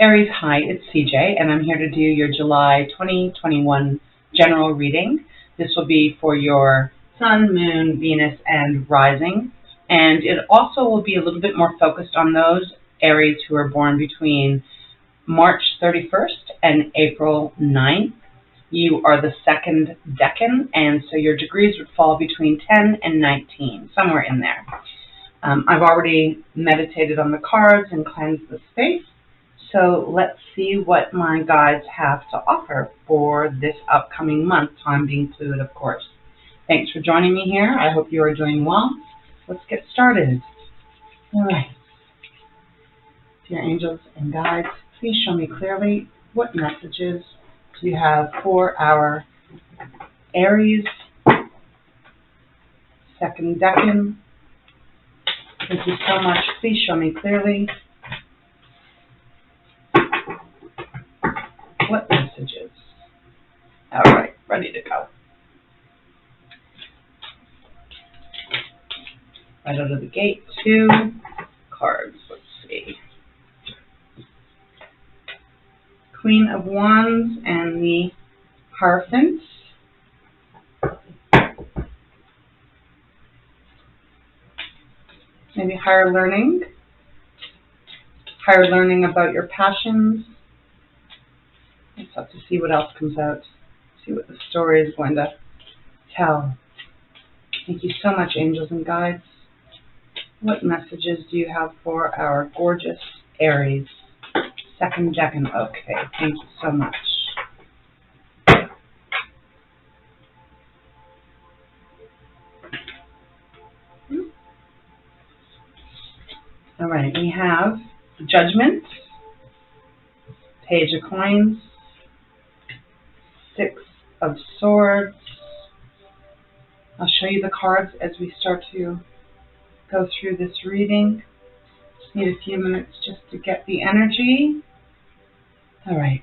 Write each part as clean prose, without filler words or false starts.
Aries, hi, it's CJ, and I'm here to do your July 2021 general reading. This will be for your Sun, Moon, Venus, and Rising, and it also will be a little bit more focused on those Aries who are born between March 31st and April 9th. You are the second decan, and so your degrees would fall between 10 and 19, somewhere in there. I've already meditated on the cards and cleansed the space. So let's see what my guides have to offer for this upcoming month, time being fluid, of course. Thanks for joining me here. I hope you are doing well. Let's get started. All right. Dear angels and guides, please show me clearly what messages do you have for our Aries, second decan. Thank you so much. Please show me clearly what messages. All right, ready to go. Right out of the gate, 2 cards. Let's see. Queen of Wands and the Hierophant. Maybe higher learning about your passions. Let's have to see what else comes out, see what the story is going to tell. Thank you so much, angels and guides. What messages do you have for our gorgeous Aries, second decan? Okay, thank you so much. All right, we have Judgment, Page of Coins, 6 of Swords. I'll show you the cards as we start to go through this reading. Just need a few minutes just to get the energy. All right.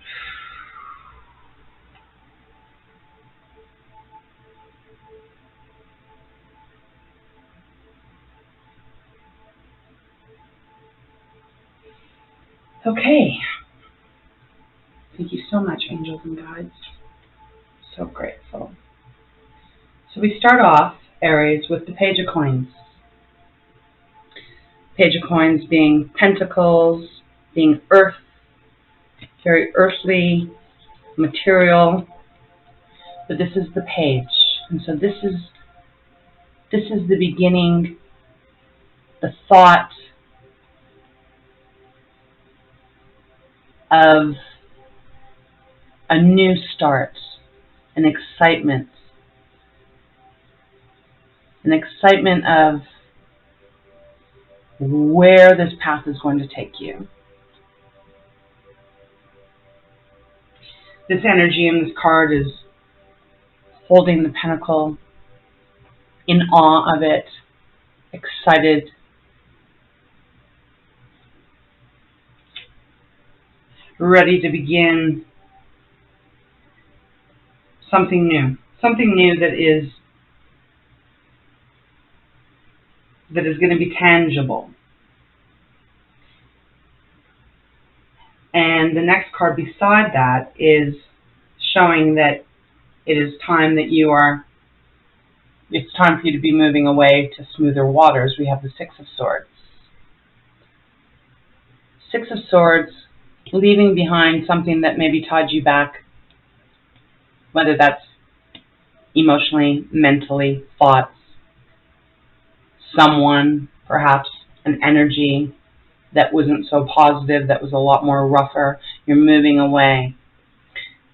Okay. Thank you so much, angels and guides. So grateful. So we start off, Aries, with the Page of Coins. Page of Coins being pentacles, being earth, very earthly, material. But this is the page. And so this is the beginning, the thought of a new start, an excitement of where this path is going to take you. This energy in this card is holding the pentacle, in awe of it, excited, ready to begin something new that is going to be tangible. And the next card beside that is showing that it is time that it's time for you to be moving away to smoother waters. We have the 6 of Swords. 6 of Swords, leaving behind something that maybe tied you back, whether that's emotionally, mentally, thoughts, someone, perhaps an energy that wasn't so positive, that was a lot more rougher. You're moving away.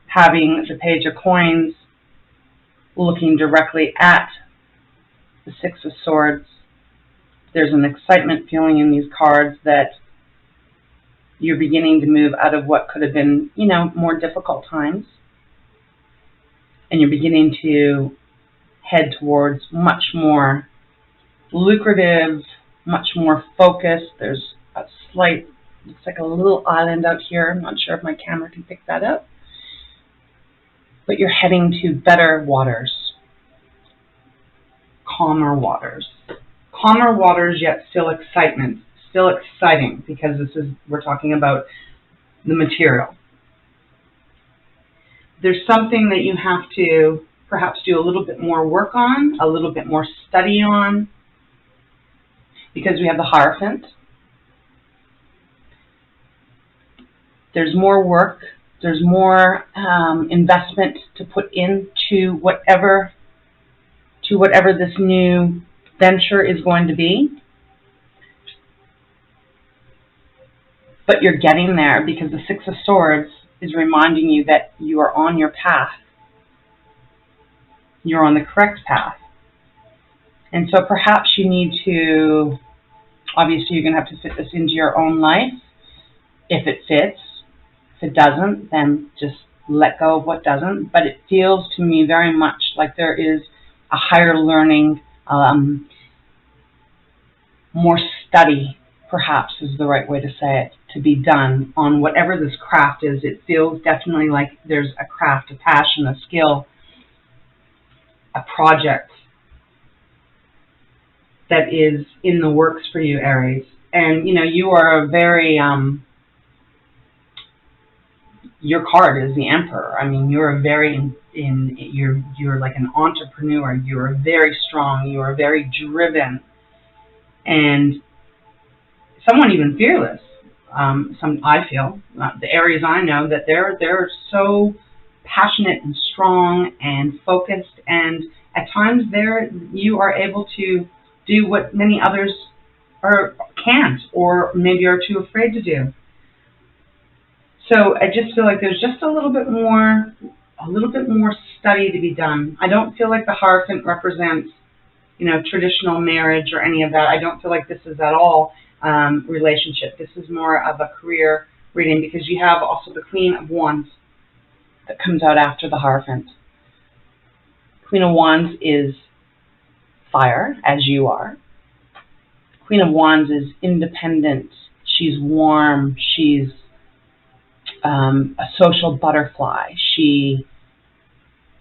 Having the Page of Coins looking directly at the 6 of Swords, there's an excitement feeling in these cards that you're beginning to move out of what could have been, more difficult times. And you're beginning to head towards much more lucrative, much more focused. There's a slight, looks like a little island out here. I'm not sure if my camera can pick that up. But you're heading to better waters. Calmer waters. Calmer waters, yet still excitement. Still exciting, because we're talking about the material. There's something that you have to perhaps do a little bit more work on, a little bit more study on, because we have the Hierophant. There's more work, there's more investment to put into whatever this new venture is going to be. But you're getting there because the Six of Swords is reminding you that you are on your path. You're on the correct path. And so perhaps you need to, obviously you're going to have to fit this into your own life, if it fits. If it doesn't, then just let go of what doesn't. But it feels to me very much like there is a higher learning, more study, perhaps is the right way to say it, to be done on whatever this craft is. It feels definitely like there's a craft, a passion, a skill, a project that is in the works for you, Aries. And, you know, you are a very, your card is the Emperor. I mean, you're a very, you're like an entrepreneur. You're very strong. You are very driven. And someone even fearless. I feel, the Aries I know, that they're so passionate and strong and focused, and at times you are able to do what many others can't, or maybe are too afraid to do. So I just feel like there's just a little bit more study to be done. I don't feel like the Hierophant represents, you know, traditional marriage or any of that. I don't feel like this is at all relationship. This is more of a career reading, because you have also the Queen of Wands that comes out after the Hierophant. Queen of Wands is fire, as you are. Queen of Wands is independent. She's warm. She's a social butterfly.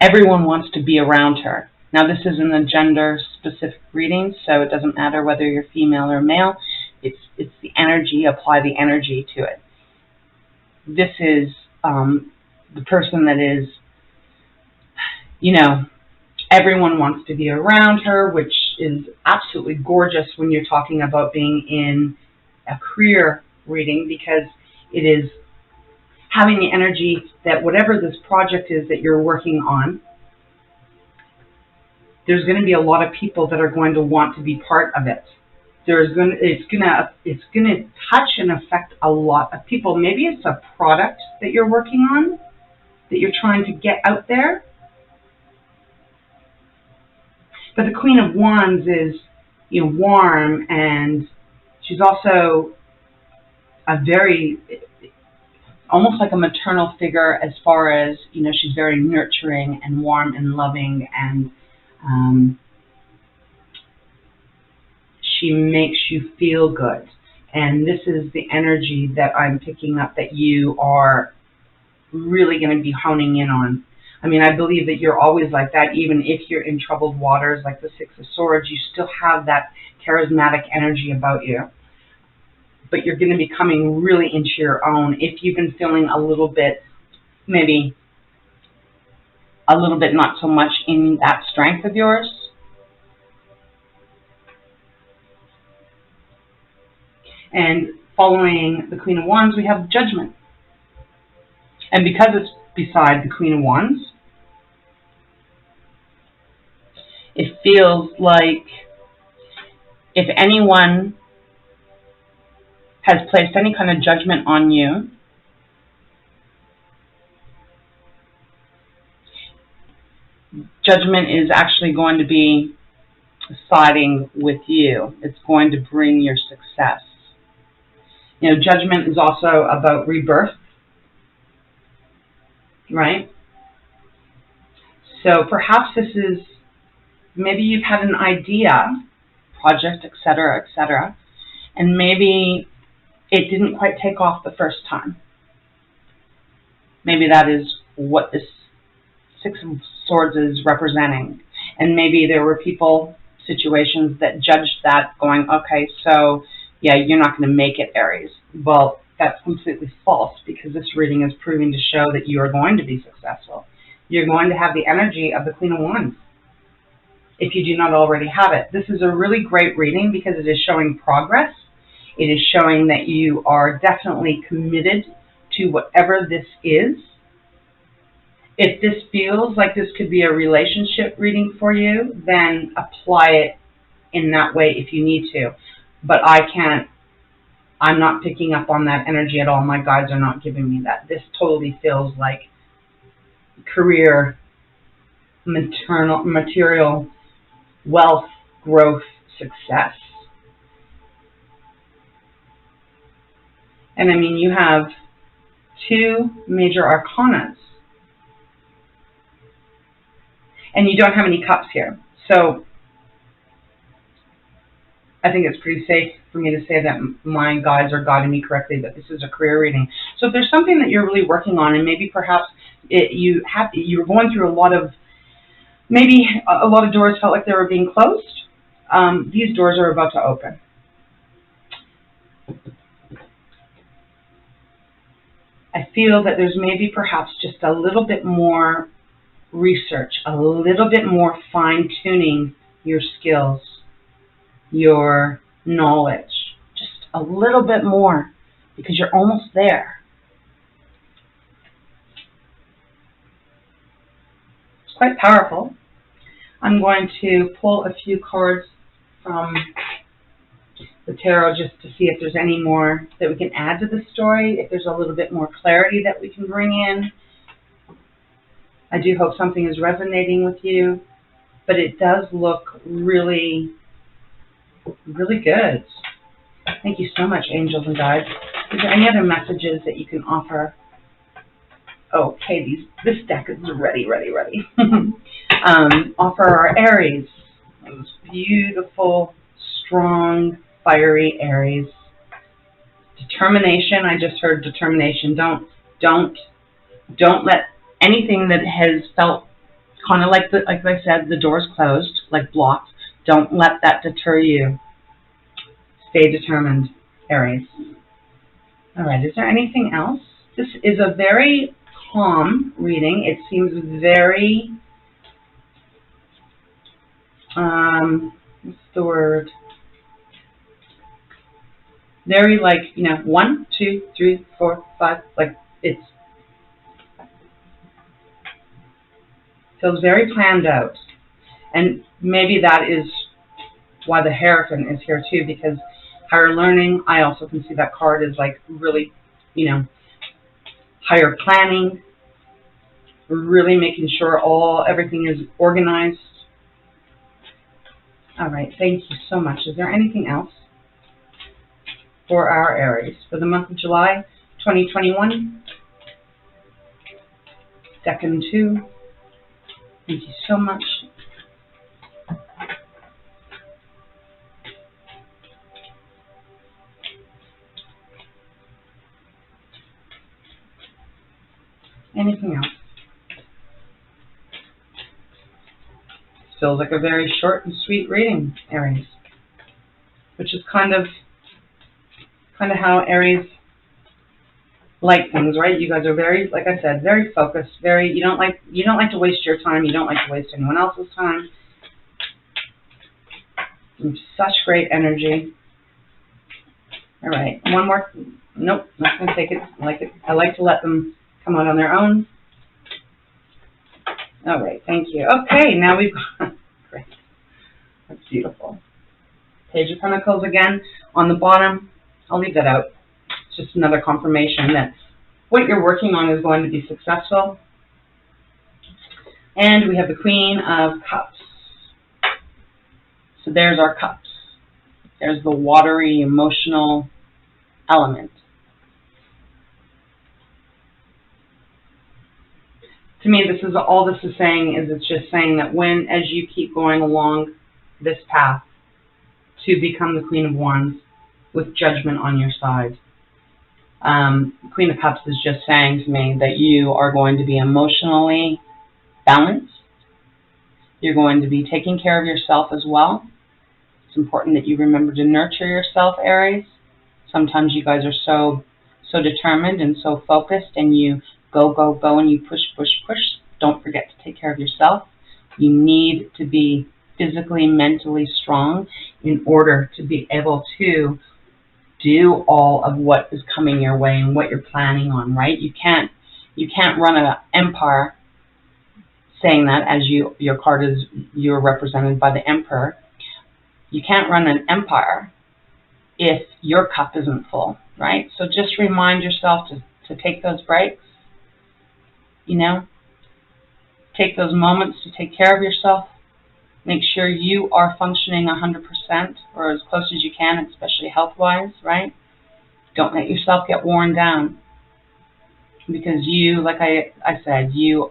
Everyone wants to be around her. Now, this isn't a gender-specific reading, so it doesn't matter whether you're female or male. It's the energy. Apply the energy to it. This is the person that is, you know, everyone wants to be around her, which is absolutely gorgeous when you're talking about being in a career reading, because it is having the energy that whatever this project is that you're working on, there's going to be a lot of people that are going to want to be part of it. It's going to touch and affect a lot of people. Maybe it's a product that you're working on, that you're trying to get out there. But the Queen of Wands is, you know, warm, and she's also a very, almost like a maternal figure, as far as, you know, she's very nurturing and warm and loving, and she makes you feel good. And this is the energy that I'm picking up that you are really going to be honing in on. I mean, I believe that you're always like that. Even if you're in troubled waters like the Six of Swords, you still have that charismatic energy about you. But you're going to be coming really into your own. If you've been feeling a little bit, maybe a little bit not so much in that strength of yours. And following the Queen of Wands, we have Judgment. And because it's beside the Queen of Wands, it feels like if anyone has placed any kind of judgment on you, Judgment is actually going to be siding with you. It's going to bring your success. You know, Judgment is also about rebirth, right? So perhaps this is, maybe you've had an idea, project, etc., and maybe it didn't quite take off the first time. Maybe that is what this Six of Swords is representing. And maybe there were people, situations that judged that, going, okay, so yeah, you're not going to make it, Aries. Well, that's completely false, because this reading is proving to show that you are going to be successful. You're going to have the energy of the Queen of Wands, if you do not already have it. This is a really great reading because it is showing progress. It is showing that you are definitely committed to whatever this is. If this feels like this could be a relationship reading for you, then apply it in that way if you need to. But I'm not picking up on that energy at all. My guides are not giving me that. This totally feels like career, material, wealth, growth, success. And I mean, you have two major arcanas. And you don't have any cups here. So I think it's pretty safe for me to say that my guides are guiding me correctly, that this is a career reading. So if there's something that you're really working on, and maybe perhaps you're going through a lot of doors felt like they were being closed, these doors are about to open. I feel that there's maybe perhaps just a little bit more research, a little bit more fine-tuning your skills, your knowledge, just a little bit more, because you're almost there. It's quite powerful. I'm going to pull a few cards from the tarot just to see if there's any more that we can add to the story, if there's a little bit more clarity that we can bring in. I do hope something is resonating with you, but it does look really, really good. Thank you so much, angels and guides. Is there any other messages that you can offer? Okay, this deck is ready. Offer our Aries, those beautiful, strong, fiery Aries. Determination. I just heard determination. Don't let anything that has felt kind of like I said, the door's closed, like blocked. Don't let that deter you. Stay determined, Aries. All right, is there anything else? This is a very calm reading. It seems very, what's the word? Very 1, 2, 3, 4, 5, it's feels very planned out. And maybe that is why the Hierophant is here too, because higher learning, I also can see that card is really, higher planning, really making sure everything is organized. All right, thank you so much. Is there anything else for our Aries for the month of July 2021? Decan 2. Thank you so much. Anything else? This feels like a very short and sweet reading, Aries, which is kind of how Aries like things, right? You guys are very, like I said, very focused, very, you don't like to waste your time, you don't like to waste anyone else's time. And such great energy. All right, one more. Nope, not gonna take it. I like to let them come out on their own. All right, thank you. Okay, now we've got, great. That's beautiful. Page of Pentacles again on the bottom. I'll leave that out. It's just another confirmation that what you're working on is going to be successful. And we have the Queen of Cups. So there's our cups. There's the watery, emotional element. To me, this is all this is saying is it's just saying that as you keep going along this path to become the Queen of Wands with judgment on your side, Queen of Cups is just saying to me that you are going to be emotionally balanced. You're going to be taking care of yourself as well. It's important that you remember to nurture yourself, Aries. Sometimes you guys are so determined and so focused, and you go, go, go, and you push, push, push, don't forget to take care of yourself. You need to be physically, mentally strong in order to be able to do all of what is coming your way and what you're planning on, right? You can't run an empire, saying that as your card is, you're represented by the Emperor. You can't run an empire if your cup isn't full, right? So just remind yourself to take those breaks, you know, take those moments to take care of yourself. Make sure you are functioning 100% or as close as you can, especially health-wise, right? Don't let yourself get worn down, because you, like I said, you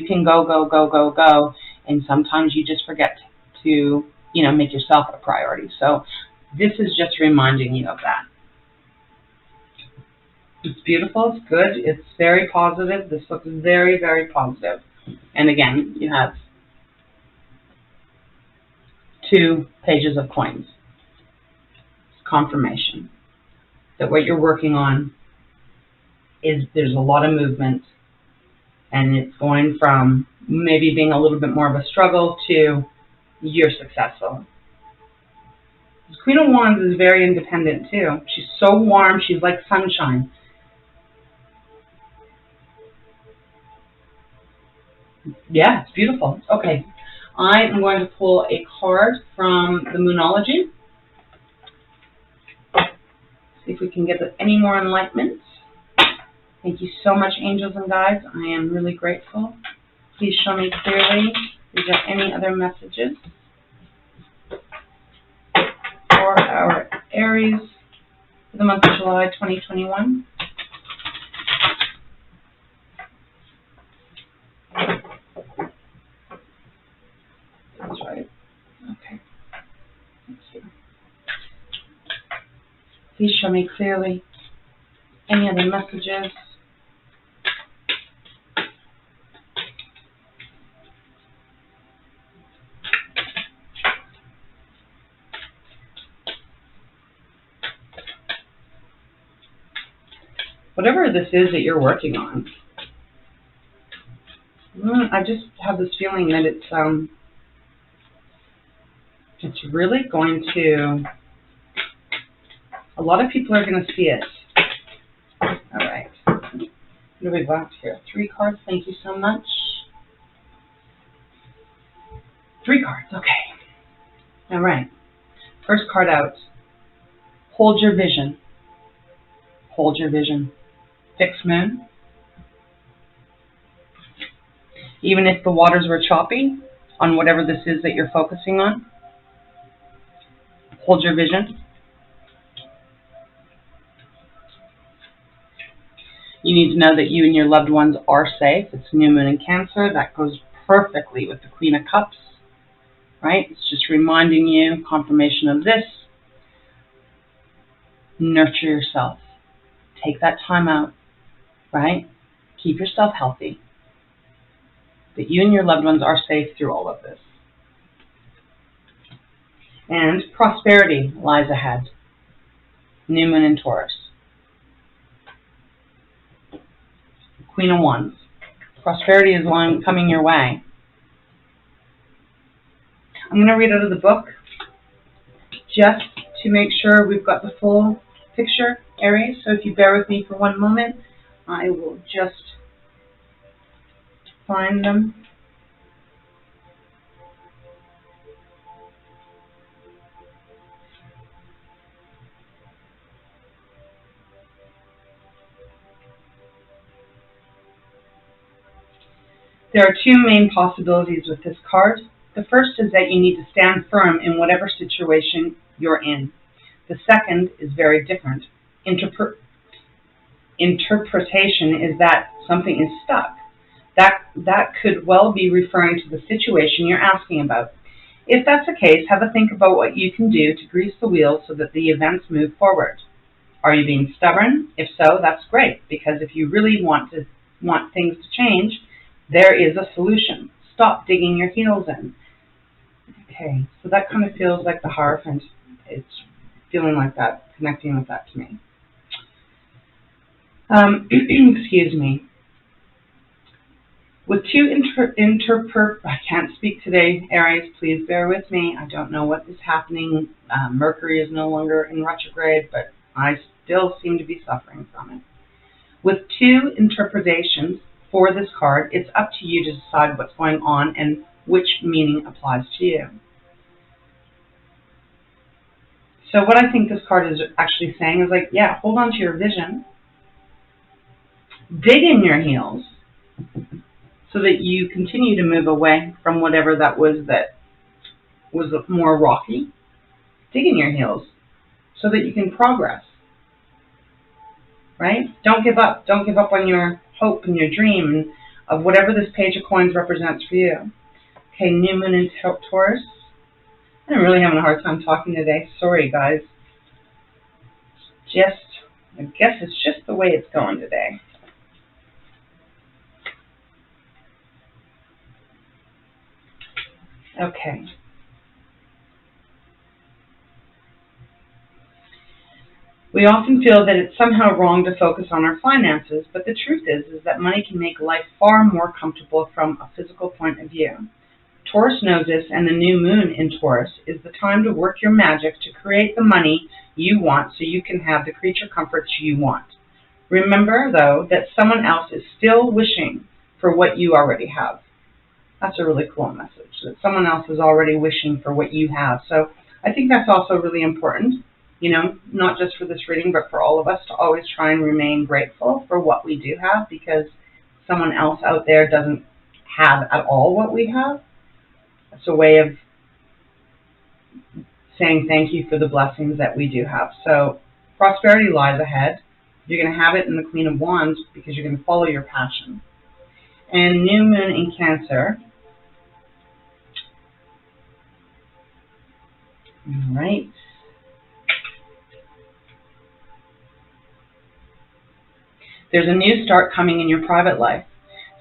can go, go, go, go, go, and sometimes you just forget to, you know, make yourself a priority. So this is just reminding you of that. It's beautiful. It's good. It's very positive. This looks very, very positive. And again, you have 2 pages of coins. It's confirmation that what you're working on is, there's a lot of movement, and it's going from maybe being a little bit more of a struggle to you're successful. The Queen of Wands is very independent too. She's so warm. She's like sunshine. Yeah, it's beautiful. Okay, I am going to pull a card from the Moonology. See if we can get any more enlightenment. Thank you so much, angels and guides. I am really grateful. Please show me clearly. Is there any other messages for our Aries for the month of July 2021? That's right. Okay. Let's see. Please show me clearly any other messages. Whatever this is that you're working on, I just have this feeling that it's really going to, a lot of people are going to see it. All right. What do we got here? 3 cards. Thank you so much. 3 cards. Okay. All right. First card out. Hold your vision. Hold your vision. Fixed moon. Even if the waters were choppy on whatever this is that you're focusing on, hold your vision. You need to know that you and your loved ones are safe. It's new moon in Cancer. That goes perfectly with the Queen of Cups, right? It's just reminding you, confirmation of this. Nurture yourself. Take that time out, right? Keep yourself healthy. That you and your loved ones are safe through all of this. And prosperity lies ahead. New moon in Taurus. Queen of Wands. Prosperity is coming your way. I'm going to read out of the book just to make sure we've got the full picture, Aries. So if you bear with me for one moment, I will just find them. There are 2 main possibilities with this card. The first is that you need to stand firm in whatever situation you're in. The second is very different. Interpretation is that something is stuck. That could well be referring to the situation you're asking about. If that's the case, have a think about what you can do to grease the wheels so that the events move forward. Are you being stubborn? If so, that's great, because if you really want things to change, there is a solution. Stop digging your heels in. Okay, so that kind of feels like the Hierophant. It's feeling like that, connecting with that to me. Excuse me. With two I can't speak today, Aries, please bear with me. I don't know what is happening. Mercury is no longer in retrograde, but I still seem to be suffering from it. With two interpretations for this card, it's up to you to decide what's going on and which meaning applies to you. So what I think this card is actually saying is like, yeah, hold on to your vision. Dig in your heels so that you continue to move away from whatever that was more rocky. Dig in your heels so that you can progress. Right? Don't give up. Don't give up on your hope and your dream of whatever this Page of Coins represents for you. Okay, new moon in Taurus. I'm really having a hard time talking today. Sorry, guys. I guess it's just the way it's going today. Okay. We often feel that it's somehow wrong to focus on our finances, but the truth is that money can make life far more comfortable from a physical point of view. Taurus knows this, and the new moon in Taurus is the time to work your magic to create the money you want so you can have the creature comforts you want. Remember, though, that someone else is still wishing for what you already have. That's a really cool message, that someone else is already wishing for what you have. So I think that's also really important. You know, not just for this reading, but for all of us to always try and remain grateful for what we do have, because someone else out there doesn't have at all what we have. It's a way of saying thank you for the blessings that we do have. So prosperity lies ahead. You're going to have it in the Queen of Wands because you're going to follow your passion. And new moon in Cancer. All right. There's a new start coming in your private life.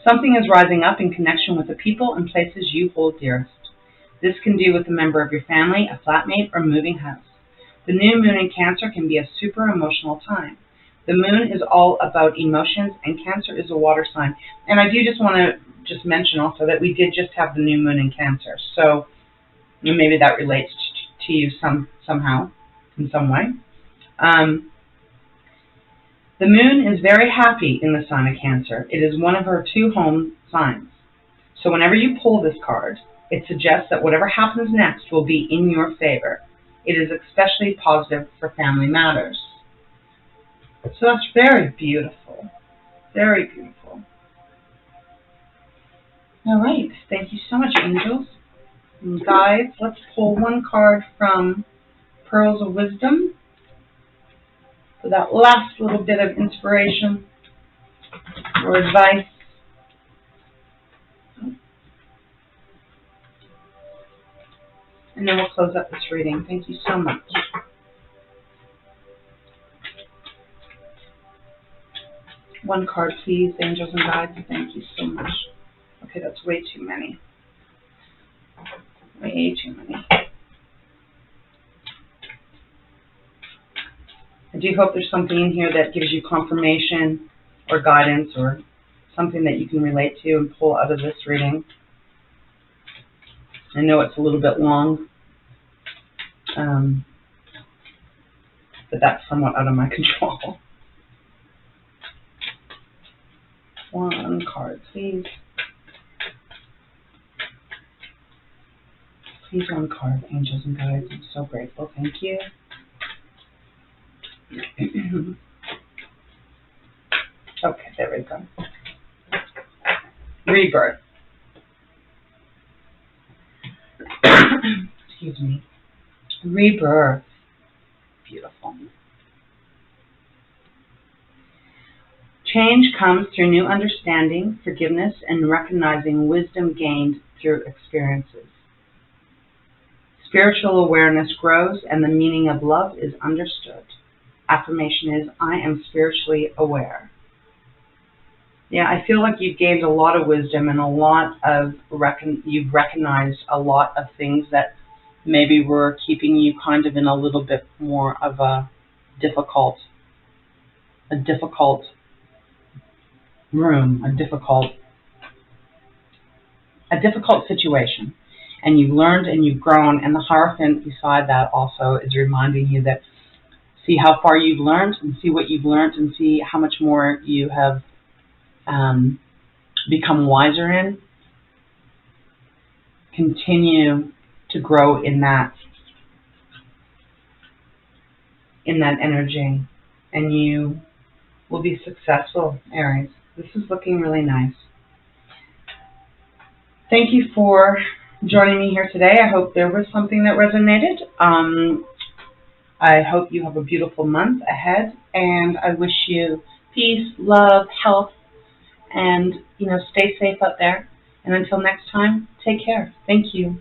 Something is rising up in connection with the people and places you hold dearest. This can do with a member of your family, a flatmate, or moving house. The new moon in Cancer can be a super emotional time. The moon is all about emotions, and Cancer is a water sign. And I do just want to mention also that we did just have the new moon in Cancer. So maybe that relates to you somehow, in some way. The moon is very happy in the sign of Cancer. It is one of her two home signs. So whenever you pull this card, it suggests that whatever happens next will be in your favor. It is especially positive for family matters. So that's very beautiful. Very beautiful. All right. Thank you so much, angels. And guides, let's pull one card from Pearls of Wisdom for that last little bit of inspiration or advice. And then we'll close up this reading. Thank you so much. One card, please, angels and guides. Thank you so much. Okay, that's way too many. Way too many. I do hope there's something in here that gives you confirmation or guidance or something that you can relate to and pull out of this reading. I know it's a little bit long, but that's somewhat out of my control. One card, please. Please, one card, angels and guides. I'm so grateful. Thank you. Okay, there we go. Rebirth. Excuse me. Rebirth. Beautiful. Change comes through new understanding, forgiveness, and recognizing wisdom gained through experiences. Spiritual awareness grows and the meaning of love is understood. Affirmation is, I am spiritually aware. Yeah, I feel like you've gained a lot of wisdom and a lot of, you've recognized a lot of things that maybe were keeping you kind of in a little bit more of a difficult room, a difficult situation. And you've learned and you've grown, and the Hierophant beside that also is reminding you that see how far you've learned and see what you've learned and see how much more you have become wiser in. Continue to grow in that energy, and you will be successful, Aries. This is looking really nice. Thank you for joining me here today. I hope there was something that resonated. I hope you have a beautiful month ahead, and I wish you peace, love, health, and stay safe out there. And until next time, take care. Thank you.